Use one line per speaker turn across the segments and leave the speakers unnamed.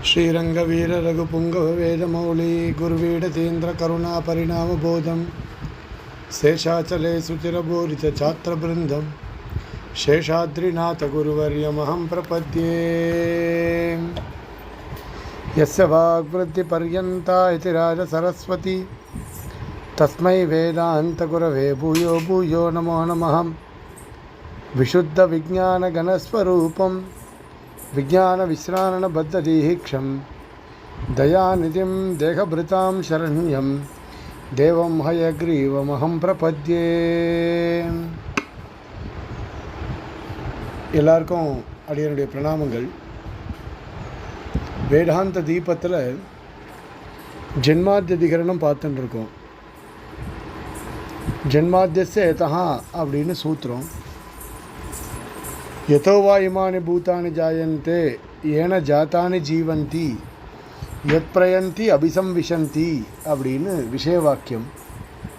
श्रीरंगवीर रघुपुंगव वेदमौली गुरुवीडतीन्द्र करुणा परिणामबोधं शेषाचले सुचिरबोरित छात्रवृन्दं शेषाद्रिनाथ गुरुवर्यमहं प्रपद्ये। यस्य वाग्वृद्धिपर्यन्ता इति राजसरस्वती तस्मै वेदान्तगुरवे भूयो भूयो नमो नमः। विशुद्धविज्ञानगणस्वरूपं विज्ञानविश्राणबद्धदीहीक्षं दयानिधिं देहभृतां शरण्यं देवं हयग्रीवमहं प्रपद्ये। எல்லாருக்கும் அடியனுடைய பிரணாமங்கள். வேதாந்த தீபத்தில் ஜென்மாத்தியதிகரணம் பார்த்துட்டு இருக்கோம். ஜென்மாத்தியஸ்ய யதஹா அப்படின்னு சூத்திரம். யதோவா இமானி பூதானி ஜாயந்தே ஏன ஜாத்தானி ஜீவந்தி யத் பிரயந்தி அபிசம்விஷந்தி அப்படின்னு விஷய வாக்கியம்.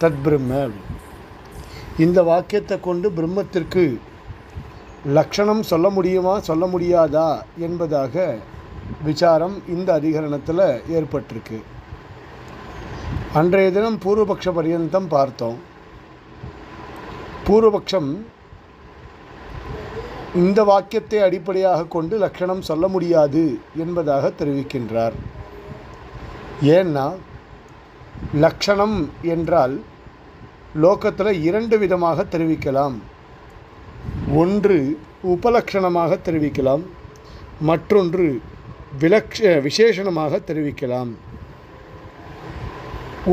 தத் பிரம்ம. இந்த வாக்கியத்தை கொண்டு பிரம்மத்திற்கு லக்ஷணம் சொல்ல முடியுமா சொல்ல முடியாதா என்பதாக விசாரம் இந்த அதிகரணத்தில் ஏற்பட்டிருக்கு. அன்றைய தினம் பூர்வபக்ஷ பர்யந்தம் பார்த்தோம். பூர்வபக்ஷம் இந்த வாக்கியத்தை அடிப்படையாக கொண்டு லக்ஷணம் சொல்ல முடியாது என்பதாக தெரிவிக்கின்றார். ஏன்னா லக்ஷணம் என்றால் லோகத்தில் இரண்டு விதமாக தெரிவிக்கலாம். ஒன்று உபலக்ஷணமாக தெரிவிக்கலாம், மற்றொன்று விசேஷணமாக தெரிவிக்கலாம்.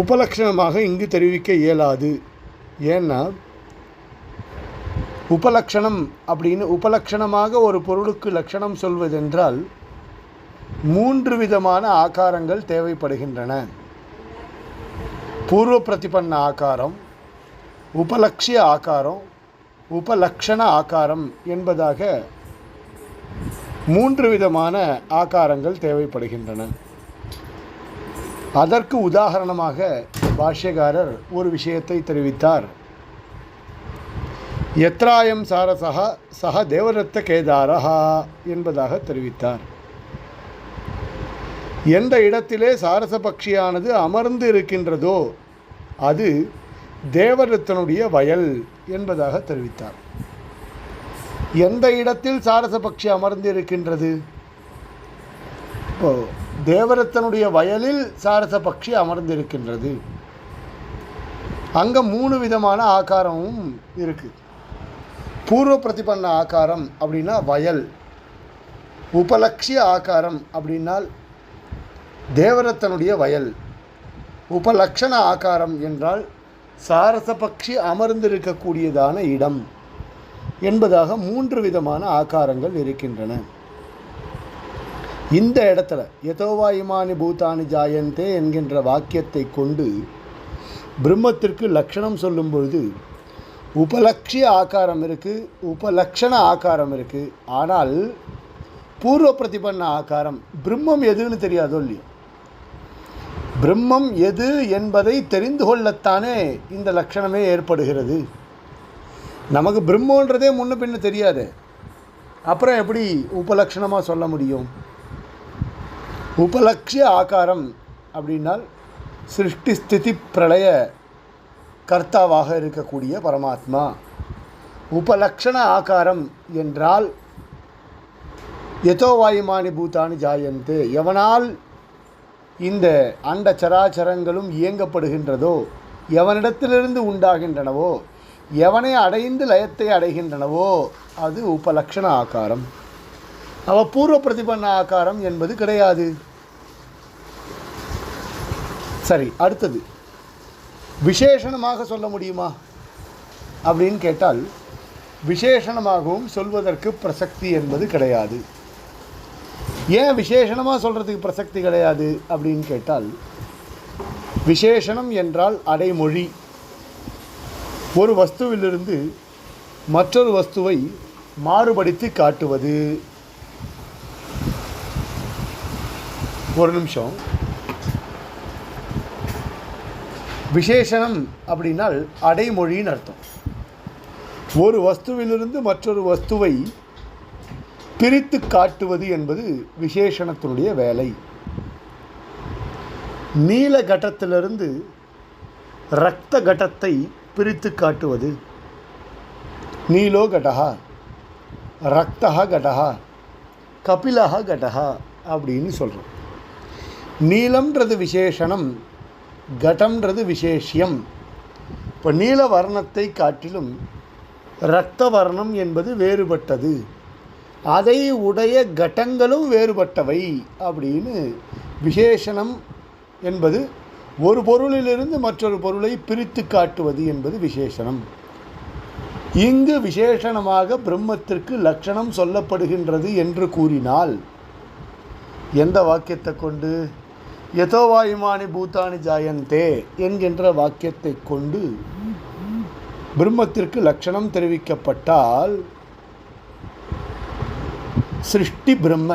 உபலக்ஷணமாக இங்கு தெரிவிக்க இயலாது. ஏன்னா உபலக்ஷணம் அப்படின்னு உபலக்ஷணமாக ஒரு பொருளுக்கு லக்ஷணம் சொல்வதென்றால் மூன்று விதமான ஆகாரங்கள் தேவைப்படுகின்றன. பூர்வ பிரதிபன்ன ஆகாரம், உபலக்ஷிய ஆகாரம், உபலக்ஷண ஆகாரம் என்பதாக மூன்று விதமான ஆகாரங்கள் தேவைப்படுகின்றன. அதற்கு உதாரணமாக பாஷ்யகாரர் ஒரு விஷயத்தை தெரிவித்தார். யத்ராயம் சாரசஹ சஹ தேவரத்த கேதாரஹா என்பதாக தெரிவித்தார். எந்த இடத்திலே சாரச பக்ஷியானது அமர்ந்து இருக்கின்றதோ அது தேவரத்தனுடைய வயல் என்பதாக தெரிவித்தார். எந்த இடத்தில் சாரச பக்ஷி அமர்ந்து இருக்கின்றது? இப்போ தேவரத்தனுடைய வயலில் சாரச பக்ஷி அமர்ந்திருக்கின்றது. அங்கே மூணு விதமான ஆகாரமும் இருக்குது. பூர்வ பிரதிபன்ன ஆகாரம் அப்படின்னா வயல், உபலக்ஷிய ஆகாரம் அப்படின்னால் தேவரத்தனுடைய வயல், உபலக்ஷண ஆகாரம் என்றால் சாரசபக்ஷி அமர்ந்திருக்கக்கூடியதான இடம் என்பதாக மூன்று விதமான ஆகாரங்கள் இருக்கின்றன. இந்த இடத்துல யதோவா இமானி பூதானி ஜாயந்தே என்கின்ற வாக்கியத்தை கொண்டு பிரம்மத்திற்கு லக்ஷணம் சொல்லும் பொழுது உபலக்ஷிய ஆகாரம் இருக்குது, உபலக்ஷண ஆகாரம் இருக்குது. ஆனால் பூர்வ பிரதிபன்ன ஆகாரம் பிரம்மம் எதுன்னு தெரியாதோ இல்லையோ, பிரம்மம் எது என்பதை தெரிந்து கொள்ளத்தானே இந்த லட்சணமே ஏற்படுகிறது. நமக்கு பிரம்மன்றதே முன்ன பின்ன தெரியாது, அப்புறம் எப்படி உபலக்ஷணமாக சொல்ல முடியும்? உபலக்ஷிய ஆகாரம் அப்படின்னால் சிருஷ்டி ஸ்திதி பிரளய கர்த்தாவாக இருக்கக்கூடிய பரமாத்மா. உபலக்ஷண ஆகாரம் என்றால் யதோ வாயுமானி பூதானி ஜாயந்தே, எவனால் இந்த அண்ட சராச்சரங்களும் இயங்கப்படுகின்றதோ, எவனிடத்திலிருந்து உண்டாகின்றனவோ, எவனை அடைந்து லயத்தை அடைகின்றனவோ அது உபலக்ஷண ஆகாரம். அவ பூர்வ பிரதிபன்ன ஆகாரம் என்பது கிடையாது. சரி, அடுத்தது விசேஷணமாக சொல்ல முடியுமா அப்படின்னு கேட்டால் விசேஷணமாகவும் சொல்வதற்கு பிரசக்தி என்பது கிடையாது. ஏன் விசேஷணமாக சொல்கிறதுக்கு பிரசக்தி கிடையாது அப்படின்னு கேட்டால், விசேஷணம் என்றால் அடைமொழி. ஒரு வஸ்துவிலிருந்து மற்றொரு வஸ்துவை மாறுபடுத்தி காட்டுவது. ஒரு நிமிஷம். விசேஷணம் அப்படின்னால் அடைமொழின்னு அர்த்தம். ஒரு வஸ்துவிலிருந்து மற்றொரு வஸ்துவை பிரித்து காட்டுவது என்பது விசேஷணத்தினுடைய வேலை. நீல கடத்திலிருந்து இரத்த கடத்தை பிரித்து காட்டுவது. நீலோ கடஹா, ரக்தஹா கடஹா, கபிலஹா கடஹா அப்படின்னு சொல்கிறோம். நீலம்ன்றது விசேஷணம், கடம்ன்றது விசேஷியம். இப்போ நீல வர்ணத்தை காட்டிலும் இரத்த வர்ணம் என்பது வேறுபட்டது, அதை உடைய கடங்களும் வேறுபட்டவை அப்படின்னு விசேஷணம் என்பது ஒரு பொருளிலிருந்து மற்றொரு பொருளை பிரித்து காட்டுவது என்பது விசேஷணம். இங்கு விசேஷணமாக பிரம்மத்திற்கு லட்சணம் சொல்லப்படுகின்றது என்று கூறினால் எந்த வாக்கியத்தை கொண்டு? யதோவா இமானி பூதானி ஜாயந்தே என்கின்ற வாக்கியத்தை கொண்டு பிரம்மத்திற்கு லட்சணம் தெரிவிக்கப்பட்டால் சிருஷ்டி பிரம்ம,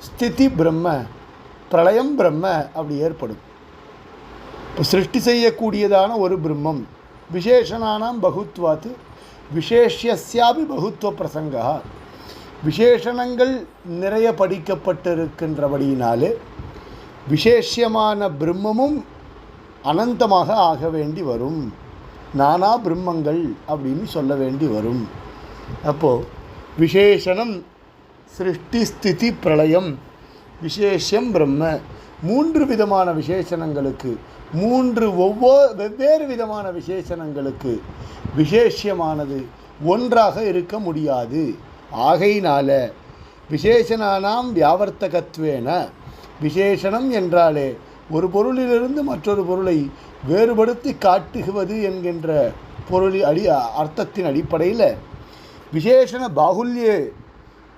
ஸ்திதி பிரம்ம, பிரளயம் பிரம்ம அப்படி ஏற்படும். இப்போ சிருஷ்டி செய்யக்கூடியதான ஒரு பிரம்மம் விசேஷனானாம் பகுத்வாத்து விசேஷ்யஸ்யாபி பகுத்துவ பிரசங்கா. விசேஷணங்கள் நிறைய படிக்கப்பட்டிருக்கின்றபடியினாலே விசேஷமான பிரம்மமும் அனந்தமாக ஆக வேண்டி வரும். நானா பிரம்மங்கள் அப்படின்னு சொல்ல வேண்டி வரும். அப்போது விசேஷணம் சிருஷ்டி ஸ்திதி பிரளயம் விசேஷம் பிரம்ம, மூன்று விதமான விசேஷணங்களுக்கு, வெவ்வேறு விதமான விசேஷணங்களுக்கு விசேஷமானது ஒன்றாக இருக்க முடியாது. ஆகையினால விசேஷனானாம் வியாவர்த்தகத்வேன, விசேஷணம் என்றாலே ஒரு பொருளிலிருந்து மற்றொரு பொருளை வேறுபடுத்தி காட்டுவது என்கின்ற அர்த்தத்தின் அடிப்படையில் விசேஷண பாகுல்யே,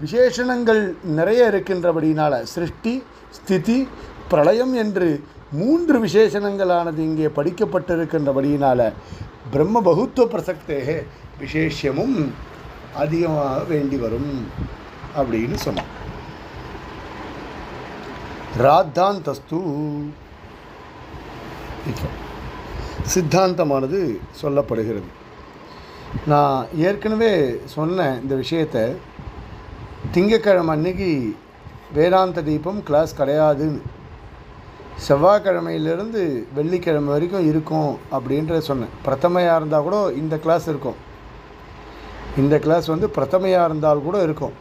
விசேஷணங்கள் நிறைய இருக்கின்றபடியினால் சிருஷ்டி ஸ்திதி பிரளயம் என்று மூன்று விசேஷணங்களானது இங்கே படிக்கப்பட்டிருக்கின்றபடியினால் பிரம்ம பகுத்துவ பிரசக்தே விசேஷமும் அதிகமாக வேண்டி வரும் அப்படின்னு சொன்னான். ராத்தாந்தஸ்து சித்தாந்தமானது சொல்லப்படுகிறது. நான் ஏற்கனவே சொன்ன இந்த விஷயத்தை திங்கக்கிழமை அன்னைக்கு வேதாந்த தீபம் கிளாஸ் கிடையாதுன்னு, செவ்வாய்க்கிழமையிலேருந்து வெள்ளிக்கிழமை வரைக்கும் இருக்கும் அப்படின்ற சொன்னேன். பிரதமையாக இருந்தால் கூட இந்த கிளாஸ் இருக்கும். இந்த கிளாஸ் பிரதமையாக இருந்தால் கூட இருக்கும்.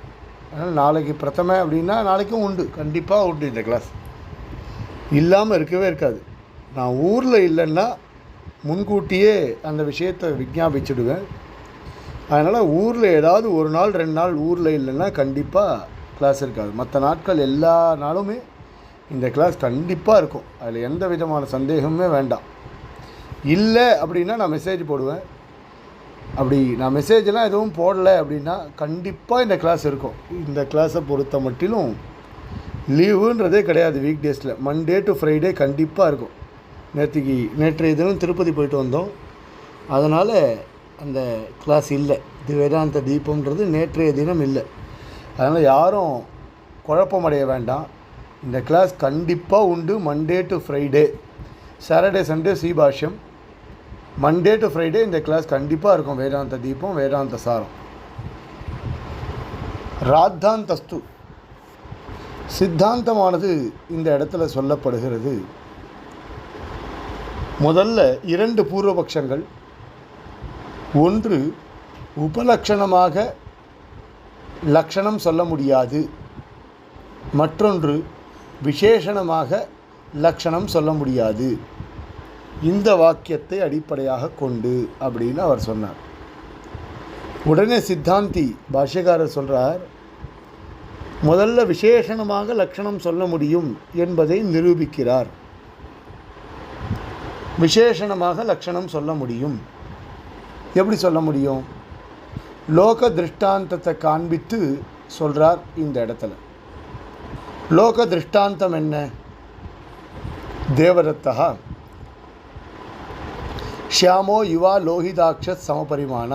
அதனால் நாளைக்கு பிரதமை அப்படின்னா நாளைக்கும் உண்டு, கண்டிப்பாக உண்டு. இந்த கிளாஸ் இல்லாமல் இருக்கவே இருக்காது. நான் ஊரில் இல்லைன்னா முன்கூட்டியே அந்த விஷயத்தை விஞ்ஞாபிச்சுடுவேன். அதனால் ஊரில் ஏதாவது ஒரு நாள் 2 நாள் ஊரில் இல்லைன்னா கண்டிப்பாக கிளாஸ் இருக்காது. மற்ற நாட்கள் எல்லா நாளுமே இந்த கிளாஸ் கண்டிப்பாக இருக்கும். அதில் எந்த விதமான சந்தேகமே வேண்டாம். இல்லை அப்படின்னா நான் மெசேஜ் போடுவேன். அப்படி நான் மெசேஜெலாம் எதுவும் போடலை அப்படின்னா கண்டிப்பாக இந்த கிளாஸ் இருக்கும். இந்த கிளாஸை பொறுத்த மட்டிலும் லீவுன்றதே கிடையாது. வீக் டேஸில் மண்டே டு ஃப்ரைடே கண்டிப்பாக இருக்கும். நேற்றைய தினம் திருப்பதி போயிட்டு வந்தோம், அதனால் அந்த கிளாஸ் இல்லை. இது வேதாந்த தீபம்ன்றது நேற்றைய தினம் இல்லை. அதனால் யாரும் குழப்பமடைய வேண்டாம். இந்த கிளாஸ் கண்டிப்பாக உண்டு. Monday to Friday, Saturday Sunday Sri Bhashyam, Monday to Friday இந்த கிளாஸ் கண்டிப்பாக இருக்கும். வேதாந்த தீபம், வேதாந்த சாரம். ராத்தாந்தஸ்து சித்தாந்தமானது இந்த இடத்துல சொல்லப்படுகிறது. முதல்ல 2 பூர்வபக்ஷங்கள். ஒன்று, உபலக்ஷணமாக லக்ஷணம் சொல்ல முடியாது. மற்றொன்று, விசேஷணமாக லக்ஷணம் சொல்ல முடியாது. இந்த வாக்கியத்தை அடிப்படையாக கொண்டு அப்படின்னு அவர் சொன்னார். உடனே சித்தாந்தி பாஷ்யக்காரர் சொல்கிறார், முதல்ல விசேஷணமாக லக்ஷணம் சொல்ல முடியும் என்பதை நிரூபிக்கிறார். விசேஷணமாக லக்ஷணம் சொல்ல முடியும். எப்படி சொல்ல முடியும்? லோக திருஷ்டாந்தத்தை காண்பித்து சொல்கிறார் இந்த இடத்துல. லோக திருஷ்டாந்தம் என்ன? தேவதத்தா ஷியாமோ யுவா லோகிதாட்ச சமபரிமாண.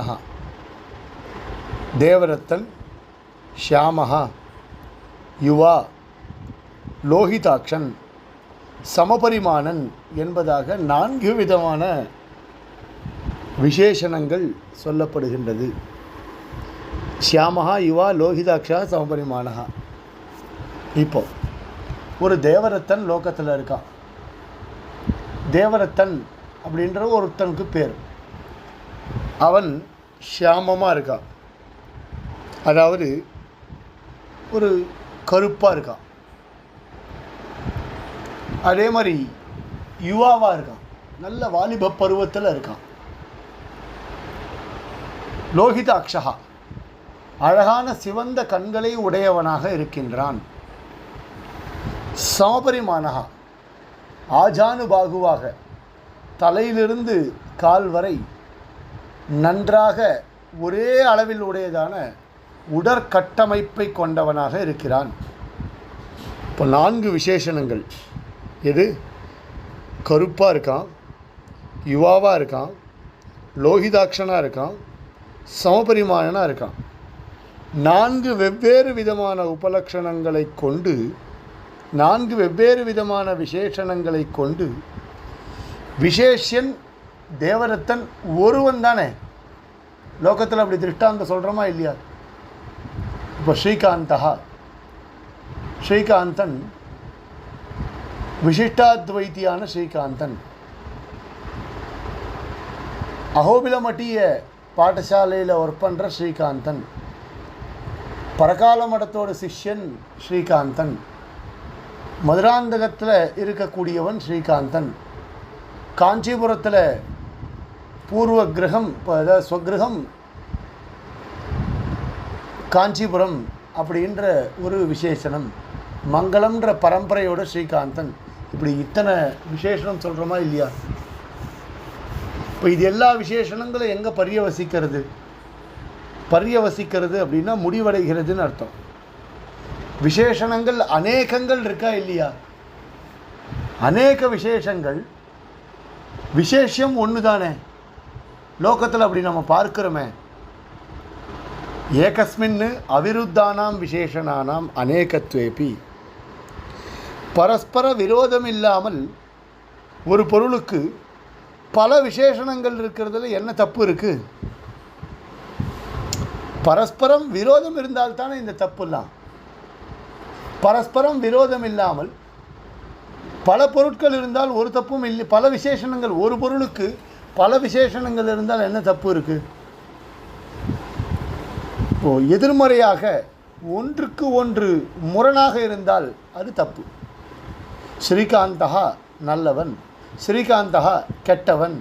தேவதத்தன், ஷியாமஹா, யுவா, லோகிதாட்சன், சமபரிமாணன் என்பதாக 4 விதமான விசேஷணங்கள் சொல்லப்படுகின்றது. ஷியாமஹா யுவா லோகிதாட்சா சமபரிமானஹா. இப்போ ஒரு தேவரத்தன் லோகத்தில் இருக்கான். தேவரத்தன் அப்படின்ற ஒருத்தனுக்கு பேர். அவன் ஷியாமமாக இருக்கான், அதாவது ஒரு கருப்பாக இருக்கான். அதே மாதிரி யுவாவாக இருக்கான், நல்ல வாலிப பருவத்தில் இருக்கான். லோகிதாட்சா, அழகான சிவந்த கண்களை உடையவனாக இருக்கின்றான். சமபரிமானஹா, ஆஜானுபாகுவாக தலையிலிருந்து கால் வரை நன்றாக ஒரே அளவில் உடையதான உடற்கட்டமைப்பை கொண்டவனாக இருக்கிறான். இப்போ 4 விசேஷணங்கள். எது? கருப்பாக இருக்கான், யுவாவாக இருக்கான், லோகிதாட்சனாக இருக்கான், சமபரிமாணனாக இருக்கான். 4 வெவ்வேறு விதமான உபலக்ஷணங்களை கொண்டு, 4 வெவ்வேறு விதமான விசேஷணங்களை கொண்டு விசேஷன் தேவரத்தன் ஒருவன் தானே. லோகத்தில் அப்படி திருஷ்டாந்தம் சொல்கிறோமா இல்லையா? இப்போ ஸ்ரீகாந்தன் விசிஷ்டாத்வைத்தியான ஸ்ரீகாந்தன். அஹோபிலமட்டிய பாடசாலையில் ஒர்க் பண்ணுற ஸ்ரீகாந்தன். பரகால மடத்தோட சிஷ்யன் ஸ்ரீகாந்தன். மதுராந்தகத்தில் இருக்கக்கூடியவன் ஸ்ரீகாந்தன். காஞ்சிபுரத்தில் பூர்வ கிரகம், அதாவது ஸ்வகிரகம் காஞ்சிபுரம் அப்படின்ற ஒரு விசேஷனம். மங்களம்ன்ற பரம்பரையோட ஸ்ரீகாந்தன். இப்படி இத்தனை விசேஷனம் சொல்கிறோமா இல்லையா? இப்போ இது எல்லா விசேஷணங்களும் எங்கே பரியவசிக்கிறது? பரியவசிக்கிறது அப்படின்னா முடிவடைகிறதுன்னு அர்த்தம். விசேஷணங்கள் அநேகங்கள் இருக்கா இல்லையா? அநேக விசேஷங்கள். விசேஷம் ஒன்று தானே லோகத்தில். அப்படி நம்ம பார்க்கிறோமே. ஏகஸ்மின் அவிருத்தானாம் விசேஷணானாம் அநேகத்வேபி. பரஸ்பர விரோதம் இல்லாமல் ஒரு பொருளுக்கு பல விசேஷணங்கள் இருக்கிறதுல என்ன தப்பு இருக்குது? பரஸ்பரம் விரோதம் இருந்தால்தானே இந்த தப்புலாம். பரஸ்பரம் விரோதம் இல்லாமல் பல பொருட்கள் இருந்தால் ஒரு தப்பும் இல்லை. பல விசேஷணங்கள், ஒரு பொருளுக்கு பல விசேஷணங்கள் இருந்தால் என்ன தப்பு இருக்குது? எதிர்மறையாக ஒன்றுக்கு ஒன்று முரணாக இருந்தால் அது தப்பு. ஸ்ரீகாந்தா நல்லவன், ஸ்ரீகாந்தா கெட்டவன்.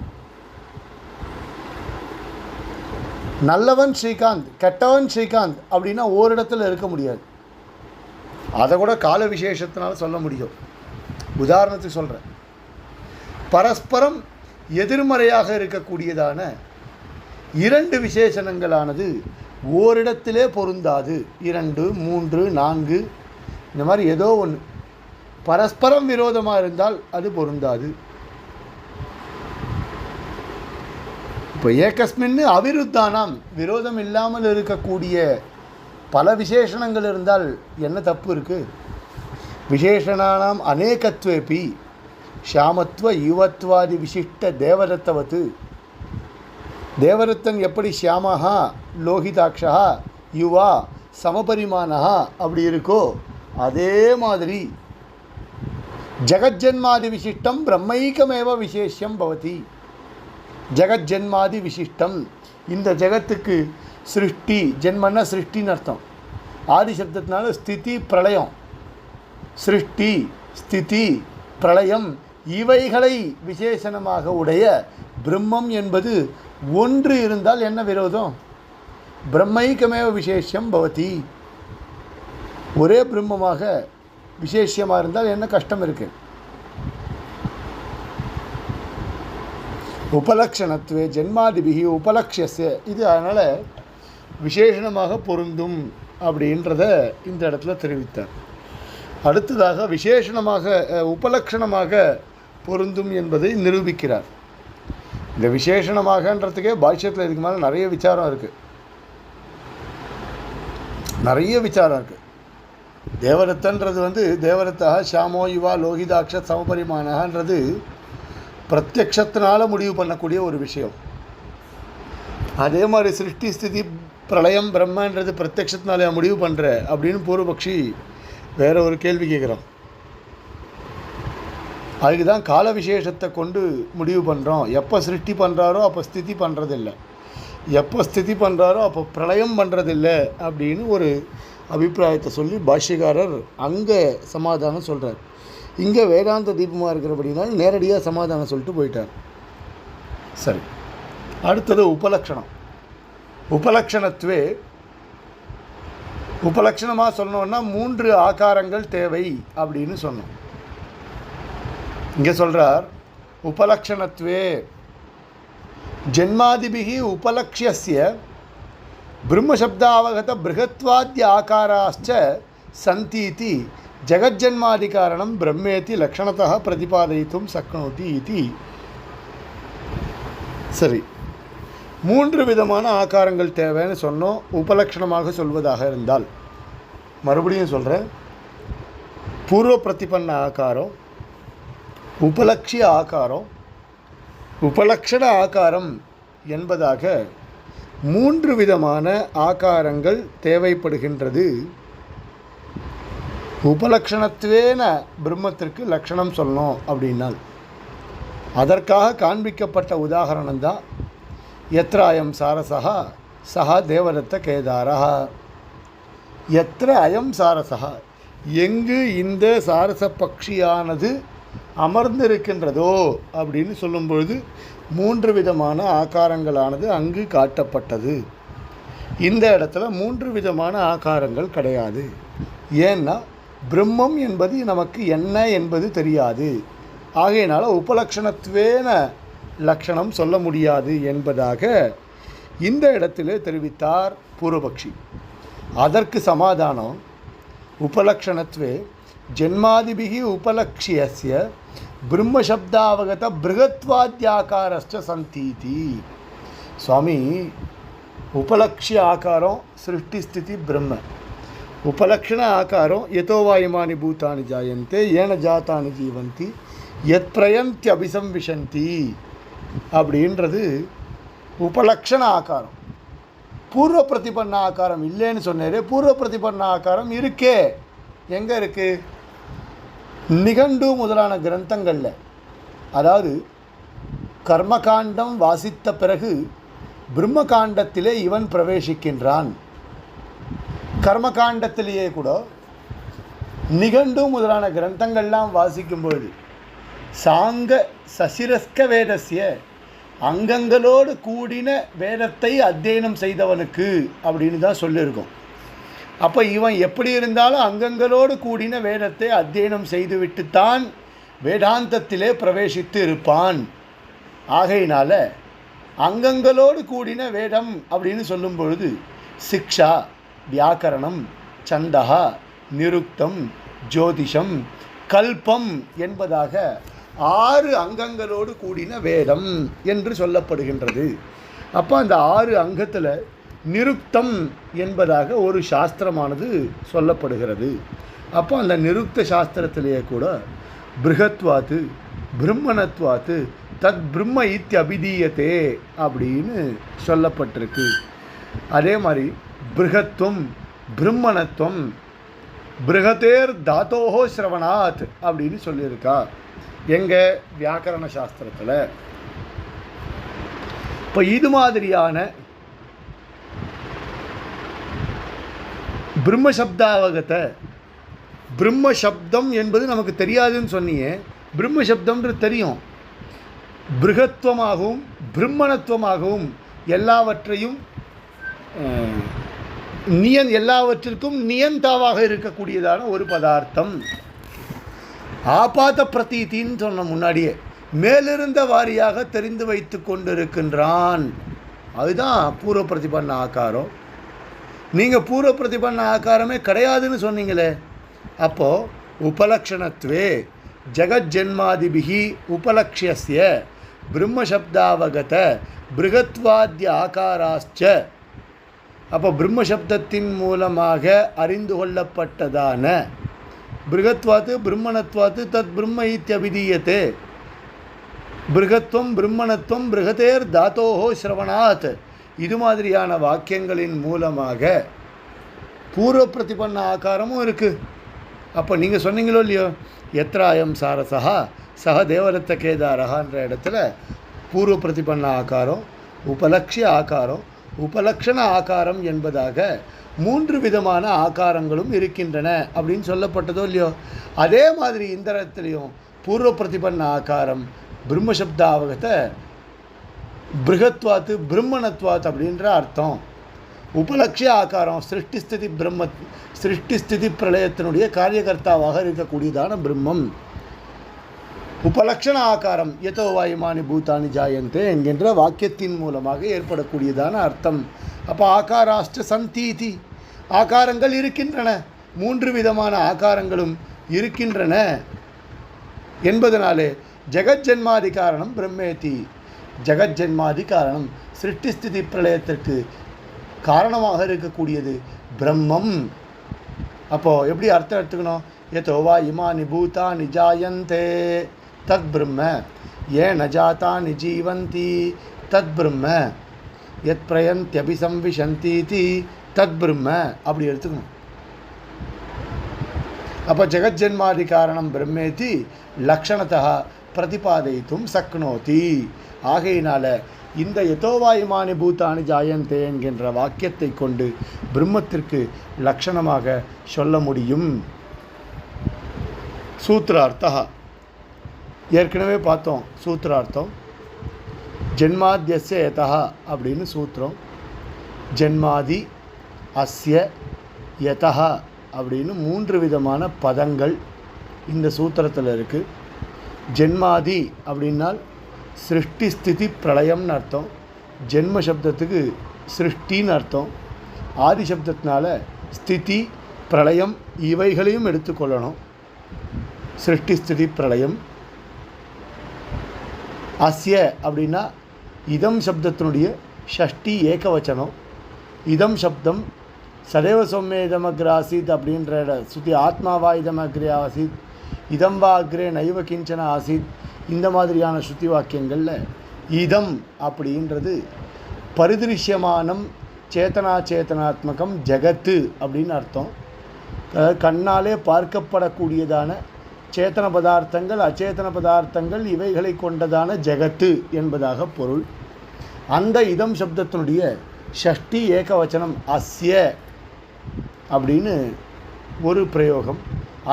நல்லவன் ஸ்ரீகாந்த், கெட்டவன் ஸ்ரீகாந்த் அப்படின்னா ஓரிடத்தில் இருக்க முடியாது. அதை கூட கால விசேஷத்தினால சொல்ல முடியும். உதாரணத்துக்கு சொல்கிறேன். பரஸ்பரம் எதிர்மறையாக இருக்கக்கூடியதான 2 விசேஷணங்களானது ஓரிடத்திலே பொருந்தாது. 2, 3, 4 இந்த மாதிரி ஏதோ ஒன்று பரஸ்பரம் விரோதமாக இருந்தால் அது பொருந்தாது. இப்போ ஏகஸ்மின் அவிருத்தானாம், விரோதம் இல்லாமல் இருக்கக்கூடிய பல விசேஷணங்கள் இருந்தால் என்ன தப்பு இருக்குது? விசேஷணானாம் அநேகத்வேபி ஷாமத்வ யுவத்வாதி விசிஷ்ட தேவரத்தவத்து. தேவரத்தன் எப்படி ஷியாமஹா லோகிதாட்சா யுவா சமபரிமானஹா அப்படி இருக்கோ, அதே மாதிரி ஜகஜன்மாதி விசிஷ்டம் பிரம்மைக்கமேவ விசேஷம் பவதி. ஜகஜன்மாதி விசிஷ்டம், இந்த ஜகத்துக்கு சிருஷ்டி, ஜென்மன்னா சிருஷ்டின்னு அர்த்தம். ஆதி சப்தத்தினால ஸ்திதி பிரளயம். சிருஷ்டி, ஸ்திதி, பிரளயம் இவைகளை விசேஷணமாக உடைய பிரம்மம் என்பது ஒன்று இருந்தால் என்ன விரோதம்? பிரம்மைக்கமேவ விசேஷம் பவதி. ஒரே பிரம்மமாக விசேஷமாக இருந்தால் என்ன கஷ்டம் இருக்குது? உபலக்ஷணத்துவே ஜென்மாதிபிகி உபலக்ஷஸ்ய. இது அதனால் விசேஷணமாக பொருந்தும் அப்படின்றத இந்த இடத்துல தெரிவித்தார். அடுத்ததாக விசேஷணமாக உபலக்ஷணமாக பொருந்தும் என்பதை நிரூபிக்கிறார். இந்த விசேஷணமாகன்றதுக்கே பாஷ்யத்தில் இதுக்கு மேலே நிறைய விசாரம் இருக்குது. தேவரத்தன்றது தேவரத்தா ஷாமோ யுவா லோகிதாட்ச சமபரிமானன்றது பிரத்யக்ஷத்தினால முடிவு பண்ணக்கூடிய ஒரு விஷயம். அதே மாதிரி சிருஷ்டி ஸ்திதி பிரளயம் பிரம்மன்றது பிரத்யக்ஷத்தினாலே முடிவு பண்ணுற அப்படின்னு பூர்வபக்ஷி வேற ஒரு கேள்வி கேட்குறான். அதுக்கு தான் கால விசேஷத்தை கொண்டு முடிவு பண்ணுறோம். எப்போ சிருஷ்டி பண்ணுறாரோ அப்போ ஸ்திதி பண்ணுறதில்லை, எப்போ ஸ்திதி பண்ணுறாரோ அப்போ பிரளயம் பண்ணுறதில்லை அப்படின்னு ஒரு அபிப்பிராயத்தை சொல்லி பாஷ்யக்காரர் அங்கே சமாதானம் சொல்கிறார். இங்கே வேதாந்த தீபமாக இருக்கிறபடினால நேரடியாக சமாதானம் சொல்லிட்டு போயிட்டார். சரி, அடுத்தது உபலக்ஷணம். உபலக்ஷணத்துவே உபலக்ஷணமாக சொன்னோன்னா 3 ஆகாரங்கள் தேவை அப்படின்னு சொன்னோம். இங்கே சொல்கிறார் உபலக்ஷணத்துவே ஜென்மாதிபிகி உபலக்ஷ்யஸ்ய பிரம்மசப்தாவகத பிருகத்வாத்ய ஆகாராச்ச சந்தீதி ஜெகஜன்மாதிகாரணம் பிரம்மேதி லக்ஷணத்தः பிரதிபாதயித்தும் சக்னோதி இதி. சரி, 3 விதமான ஆகாரங்கள் தேவைன்னு சொன்னோம் உபலக்ஷணமாக சொல்வதாக இருந்தால். மறுபடியும் சொல்கிறேன், பூர்வ பிரதிபன்ன ஆகாரம், உபலக்ஷிய ஆகாரம், உபலக்ஷண ஆகாரம் என்பதாக 3 விதமான ஆகாரங்கள் தேவைப்படுகின்றது. உபலக்ஷணத்துவேன பிரம்மத்திற்கு லக்ஷணம் சொல்லணும் அப்படின்னால் அதற்காக காண்பிக்கப்பட்ட உதாகரணம் தான் எத்ர அயம் சாரசா சஹா தேவதத்த கேதாரா. எத்ர அயம் சாரசா, எங்கு இந்த சாரச பக்ஷியானது அமர்ந்திருக்கின்றதோ அப்படின்னு சொல்லும்பொழுது 3 விதமான ஆகாரங்களானது அங்கு காட்டப்பட்டது. இந்த இடத்துல 3 விதமான ஆகாரங்கள் கிடையாது. ஏன்னா பிரம்மம் என்பது நமக்கு என்ன என்பது தெரியாது. ஆகையினால உபலக்ஷணத்துவேன லக்ஷணம் சொல்ல முடியாது என்பதாக இந்த இடத்திலே தெரிவித்தார் பூர்வபக்ஷி. அதற்கு சமாதானம் உபலக்ஷணத்துவே ஜென்மாதிபிகி உபலக்ஷ்யஸ்ய பிரம்மசப்தாவகத பிருகத்வாத்யாகாரஸ்ச சந்தீதி. சுவாமி, உபலக்ஷ்ய ஆகாரம் சிருஷ்டி ஸ்திதி பிரம்ம, உபலக்ஷண ஆகாரம் யதோவா இமானி பூதானி ஜாயந்தே ஏன ஜாத்தானி ஜீவந்தி யத் பிரயந்தி அபிசம்விஷந்தி அப்படின்றது உபலக்ஷண ஆகாரம். பூர்வ பிரதிபன்ன ஆகாரம் இல்லைன்னு சொன்னார். பூர்வ பிரதிபன்ன ஆகாரம் இருக்கே. எங்கே இருக்குது? நிகண்டு முதலான கிரந்தங்களில். அதாவது கர்மகாண்டம் வாசித்த பிறகு பிரம்மகாண்டத்திலே இவன் பிரவேசிக்கின்றான். கர்மகாண்டத்திலேயே கூட நிகண்டு முதலான கிரந்தங்கள்லாம் வாசிக்கும்பொழுது சாங்க சசிரஸ்க வேதஸ்ய அங்கங்களோடு கூடின வேதத்தை அத்தியனம் செய்தவனுக்கு அப்படின்னு தான் சொல்லியிருக்கோம். அப்போ இவன் எப்படி இருந்தாலும் அங்கங்களோடு கூடின வேதத்தை அத்தியனம் செய்துவிட்டுத்தான் வேதாந்தத்திலே பிரவேசித்து இருப்பான். ஆகையினால அங்கங்களோடு கூடின வேதம் அப்படின்னு சொல்லும் பொழுது சிக்ஷா, வியாக்கரணம், சந்தகா, நிருக்தம், ஜோதிஷம், கல்பம் என்பதாக 6 அங்கங்களோடு கூடின வேதம் என்று சொல்லப்படுகின்றது. அப்போ அந்த 6 அங்கத்தில் நிருக்தம் என்பதாக ஒரு சாஸ்திரமானது சொல்லப்படுகிறது. அப்போ அந்த நிருக்த சாஸ்திரத்திலேயே கூட பிருகத்வாத்து பிரம்மணத்வாத்து தத் பிரம்ம இத்யபிதீயத்தே அப்படின்னு சொல்லப்பட்டிருக்கு. அதே மாதிரி பிருகத்துவம் பிரம்மணத்துவம் பிருகதேர் தாத்தோஹோ ஸ்ரவணாத் அப்படின்னு சொல்லியிருக்கா எங்கள் வியாக்கரண சாஸ்திரத்தில். இப்போ இது மாதிரியான பிரம்மசப்தாவகத்தை, பிரம்மசப்தம் என்பது நமக்கு தெரியாதுன்னு சொன்னியே, பிரம்மசப்தம்ன்றது தெரியும். பிருகத்துவமாகவும் பிரம்மணத்துவமாகவும் எல்லாவற்றையும் எல்லாவற்றிற்கும் நியந்தாவாக இருக்கக்கூடியதான ஒரு பதார்த்தம். ஆபாத பிரதீத்தின்னு சொன்ன முன்னாடியே மேலிருந்த வாரியாக தெரிந்து வைத்து கொண்டிருக்கின்றான். அதுதான் பூர்வ பிரதிபன்ன ஆகாரம். நீங்கள் பூர்வ பிரதிபன்ன ஆகாரமே கிடையாதுன்னு சொன்னீங்களே. அப்போது உபலக்ஷணத்துவே ஜெகஜன்மாதிபிகி உபலக்ஷ்யஸ்ய பிரம்மசப்தாவகத பிருகத்வாத்ய ஆகாராச்ச. அப்போ பிரம்மசப்தத்தின் மூலமாக அறிந்து கொள்ளப்பட்டதான பிருகத்வாத்து பிரம்மணத்வாத்து தத் பிரம்ம இத்யபிதீயத்தே. பிருகத்துவம் பிரம்மணத்துவம் பிருகதேர் தாத்தோஹோ ஸ்ரவணாத் இது மாதிரியான வாக்கியங்களின் மூலமாக பூர்வ பிரதிபன்ன ஆகாரமும் இருக்குது. அப்போ நீங்கள் சொன்னீங்களோ இல்லையோ, எத்ராயம் சாரசா சக தேவரத்த கேதாரகான்ற இடத்துல பூர்வ பிரதிபன்ன ஆகாரம், உபலக்ஷிய ஆகாரம், உபலக்ஷண ஆகாரம் என்பதாக 3 விதமான ஆகாரங்களும் இருக்கின்றன அப்படின்னு சொல்லப்பட்டதோ இல்லையோ, அதே மாதிரி இந்த இடத்துலையும் பூர்வ பிரதிபன்ன ஆகாரம் பிரம்மசப்தாவகத்தை பிருகத்வாத்து பிரம்மணத்வாத் அப்படின்ற அர்த்தம். உபலக்ஷிய ஆகாரம் சிருஷ்டி ஸ்திதி பிரளயத்தினுடைய காரியகர்த்தாவாக இருக்கக்கூடியதான பிரம்மம். உபலக்ஷண ஆகாரம் யதோ வாயுமானி பூதானி ஜாயந்தே என்கின்ற வாக்கியத்தின் மூலமாக ஏற்படக்கூடியதான அர்த்தம். அப்போ ஆகாராஷ்ட சந்தீதி, ஆகாரங்கள் இருக்கின்றன, 3 விதமான ஆகாரங்களும் இருக்கின்றன என்பதனாலே ஜெகஜன்மாதி காரணம் பிரம்மேதி, ஜெகஜன்மாதி காரணம் சிருஷ்டி ஸ்திதி பிரளயத்திற்கு காரணமாக இருக்கக்கூடியது பிரம்மம். அப்போது எப்படி அர்த்தம் எடுத்துக்கணும்? யதோ வா இமானி பூதானி ஜாயந்தே தத் பிரம்ம, ஏன ஜாதானி ஜீவந்தி தத் பிரம்ம, யத் பிரயந்த்யபிசம்விசந்தீதி தத் பிரம்ம, அப்படி எடுத்துக்கணும். அப்போ ஜெகஜன்மாதி காரணம் பிரம்மேதி லக்ஷணத்தா பிரதிபாதயித்தும் சக்னோதி. ஆகையினால இந்த யதோவாயுமானி பூதானி ஜாயந்தே என்கின்ற வாக்கியத்தை கொண்டு பிரம்மத்திற்கு லக்ஷணமாக சொல்ல முடியும். சூத்திரார்த்தா ஏற்கனவே பார்த்தோம். சூத்திரார்த்தம் ஜென்மாத்யஸ்ய யதா அப்படின்னு சூத்திரம், ஜென்மாதி அஸ்ய யதா அப்படின்னு 3 விதமான பதங்கள் இந்த சூத்திரத்தில் இருக்குது. ஜென்மாதி அப்படின்னால் சிருஷ்டி ஸ்திதி பிரளயம்னு அர்த்தம். ஜென்ம சப்தத்துக்கு சிருஷ்டின்னு அர்த்தம். ஆதி சப்தத்தினால ஸ்திதி பிரளயம் இவைகளையும் எடுத்துக்கொள்ளணும். சிருஷ்டி ஸ்திதி பிரளயம். அஸ்ய அப்படின்னா இதம் சப்தத்தினுடைய ஷஷ்டி ஏகவச்சனம். இதம் சப்தம் சதேவ சௌமிய இதமக்ர ஆசீத் அப்படின்ற சுத்தி ஆத்மாவா இதமக்ரே ஆசீத், இதம் வா அக்ரே நைவ கிஞ்சன ஆசீத், இந்த மாதிரியான சுத்தி வாக்கியங்களில் இதம் அப்படின்றது பரிதிருஷ்யமானம் சேத்தனாத்மகம் ஜெகத்து அப்படின்னு அர்த்தம். கண்ணாலே பார்க்கப்படக்கூடியதான சேத்தன பதார்த்தங்கள் அச்சேதன பதார்த்தங்கள் இவைகளை கொண்டதான ஜெகத்து என்பதாக பொருள். அந்த இதம் சப்தத்தினுடைய ஷஷ்டி ஏகவச்சனம் அஸ்ய அப்படின்னு ஒரு பிரயோகம்.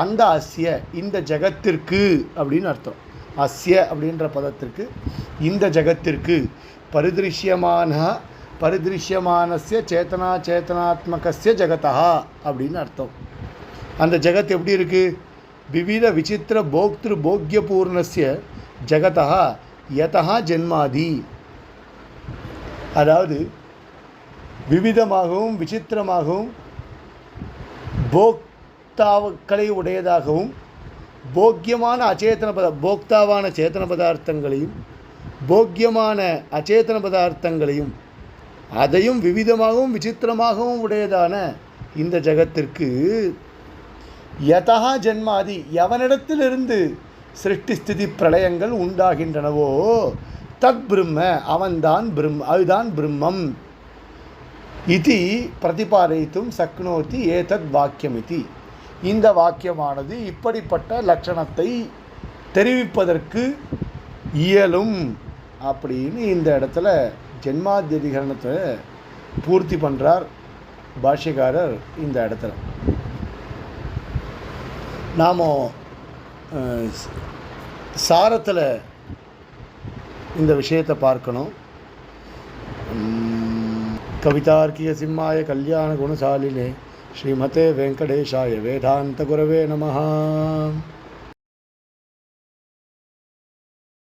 அந்த அஸ்ய இந்த ஜெகத்திற்கு அப்படின்னு அர்த்தம். அஸ்ய அப்படின்ற பதத்திற்கு இந்த ஜெகத்திற்கு பரிதிருஷ்யமானஸ்ய சேத்தனாத்மகஸ்ய ஜெகதா அப்படின்னு அர்த்தம். அந்த ஜெகத் எப்படி இருக்குது? விவித விசித்திர போக்திரு போக்யபூர்ணஸ்ய ஜெகதா யதா ஜென்மாதி. அதாவது விவிதமாகவும் விசித்திரமாகவும் போக்தாக்களை உடையதாகவும் போக்கியமான போக்தாவான சேத்தன பதார்த்தங்களையும் போக்கியமான அச்சேதன பதார்த்தங்களையும் அதையும் விவிதமாகவும் விசித்திரமாகவும் உடையதான இந்த ஜகத்திற்கு யதா ஜென்மாதி எவனிடத்திலிருந்து சிருஷ்டி ஸ்திதி பிரளயங்கள் உண்டாகின்றனவோ தத் பிரம்ம அவன்தான் அதுதான் பிரம்மம். இது பிரதிபாதயித்தும் சக்னோதி ஏதத் வாக்கியமிதி. இந்த வாக்கியமானது இப்படிப்பட்ட லட்சணத்தை தெரிவிப்பதற்கு இயலும் அப்படின்னு இந்த இடத்துல ஜென்மாத்யதிகரணத்தை பூர்த்தி பண்ணுறார் பாஷ்யக்காரர். இந்த இடத்துல நாம் சாரத்தில் இந்த விஷயத்தை பார்க்கணும். கவிதார்க்கிய சிம்மாய கல்யாண குணசாலினே ஸ்ரீமதே வெங்கடேஷாய வேதாந்த குரவே நமஹ.